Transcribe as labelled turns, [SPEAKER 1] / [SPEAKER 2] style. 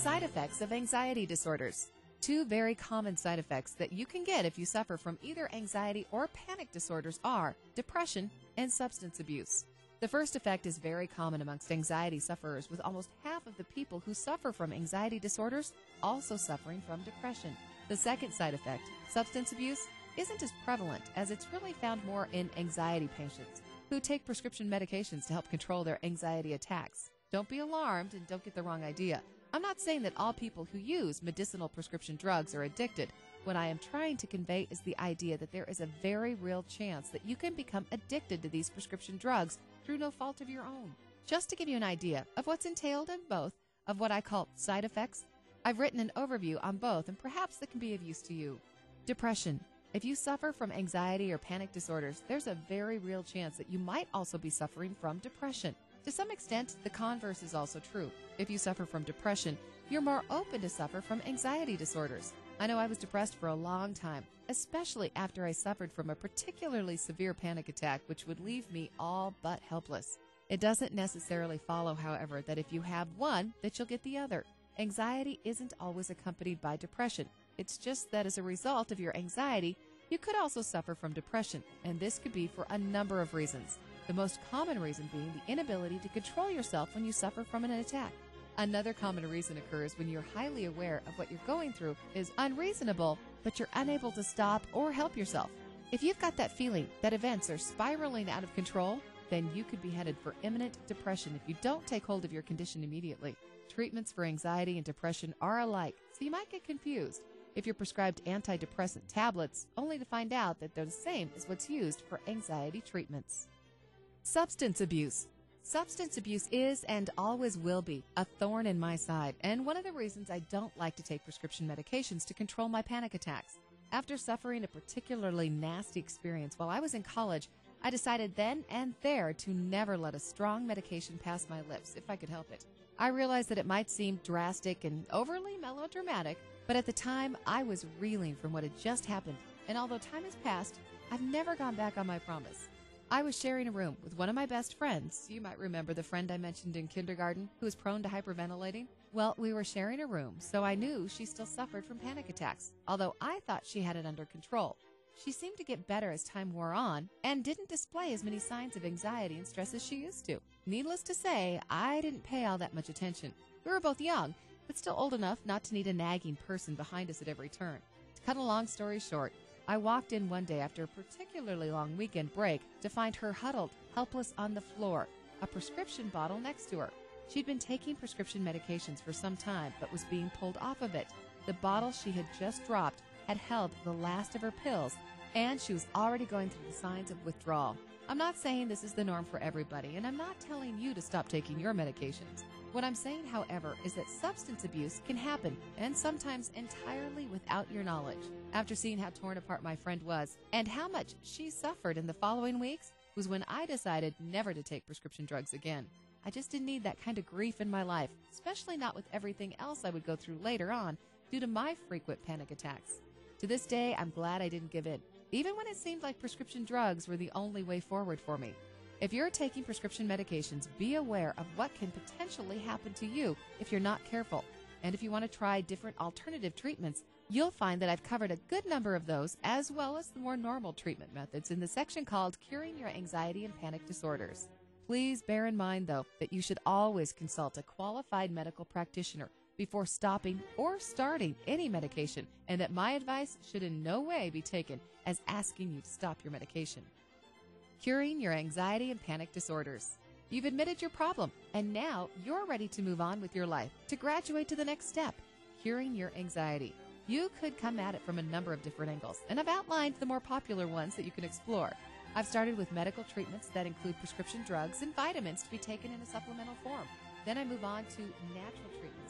[SPEAKER 1] Side effects of anxiety disorders. Two very common side effects that you can get if you suffer from either anxiety or panic disorders are depression and substance abuse. The first effect is very common amongst anxiety sufferers, with almost half of the people who suffer from anxiety disorders also suffering from depression. The second side effect, substance abuse, isn't as prevalent, as it's really found more in anxiety patients who take prescription medications to help control their anxiety attacks. Don't be alarmed and don't get the wrong idea. I'm not saying that all people who use medicinal prescription drugs are addicted. What I am trying to convey is the idea that there is a very real chance that you can become addicted to these prescription drugs through no fault of your own. Just to give you an idea of what's entailed in both of what I call side effects, I've written an overview on both, and perhaps that can be of use to you. Depression. If you suffer from anxiety or panic disorders, there's a very real chance that you might also be suffering from depression. To some extent, the converse is also true. If you suffer from depression, you're more open to suffer from anxiety disorders. I know I was depressed for a long time, especially after I suffered from a particularly severe panic attack, which would leave me all but helpless. It doesn't necessarily follow, however, that if you have one, that you'll get the other. Anxiety isn't always accompanied by depression. It's just that as a result of your anxiety, you could also suffer from depression, and this could be for a number of reasons. The most common reason being the inability to control yourself when you suffer from an attack. Another common reason occurs when you're highly aware of what you're going through is unreasonable, but you're unable to stop or help yourself. If you've got that feeling that events are spiraling out of control, then you could be headed for imminent depression if you don't take hold of your condition immediately. Treatments for anxiety and depression are alike, so you might get confused if you're prescribed antidepressant tablets, only to find out that they're the same as what's used for anxiety treatments. Substance abuse. Substance abuse is and always will be a thorn in my side, and one of the reasons I don't like to take prescription medications to control my panic attacks. After suffering a particularly nasty experience while I was in college, I decided then and there to never let a strong medication pass my lips if I could help it. I realized that it might seem drastic and overly melodramatic, but at the time I was reeling from what had just happened, and although time has passed, I've never gone back on my promise. I was sharing a room with one of my best friends. You might remember the friend I mentioned in kindergarten who was prone to hyperventilating. Well, we were sharing a room, so I knew she still suffered from panic attacks, although I thought she had it under control. She seemed to get better as time wore on and didn't display as many signs of anxiety and stress as she used to. Needless to say, I didn't pay all that much attention. We were both young, but still old enough not to need a nagging person behind us at every turn. To cut a long story short, I walked in one day after a particularly long weekend break to find her huddled, helpless on the floor, a prescription bottle next to her. She'd been taking prescription medications for some time, but was being pulled off of it. The bottle she had just dropped had held the last of her pills, and she was already going through the signs of withdrawal. I'm not saying this is the norm for everybody, and I'm not telling you to stop taking your medications. What I'm saying, however, is that substance abuse can happen, and sometimes entirely without your knowledge. After seeing how torn apart my friend was, and how much she suffered in the following weeks, was when I decided never to take prescription drugs again. I just didn't need that kind of grief in my life, especially not with everything else I would go through later on due to my frequent panic attacks. To this day, I'm glad I didn't give in, even when it seemed like prescription drugs were the only way forward for me. If you're taking prescription medications, be aware of what can potentially happen to you if you're not careful. And if you want to try different alternative treatments, you'll find that I've covered a good number of those, as well as the more normal treatment methods in the section called Curing Your Anxiety and Panic Disorders. Please bear in mind, though, that you should always consult a qualified medical practitioner before stopping or starting any medication, and that my advice should in no way be taken as asking you to stop your medication. Curing your anxiety and panic disorders. You've admitted your problem, and now you're ready to move on with your life, to graduate to the next step, curing your anxiety. You could come at it from a number of different angles, and I've outlined the more popular ones that you can explore. I've started with medical treatments that include prescription drugs and vitamins to be taken in a supplemental form. Then I move on to natural treatments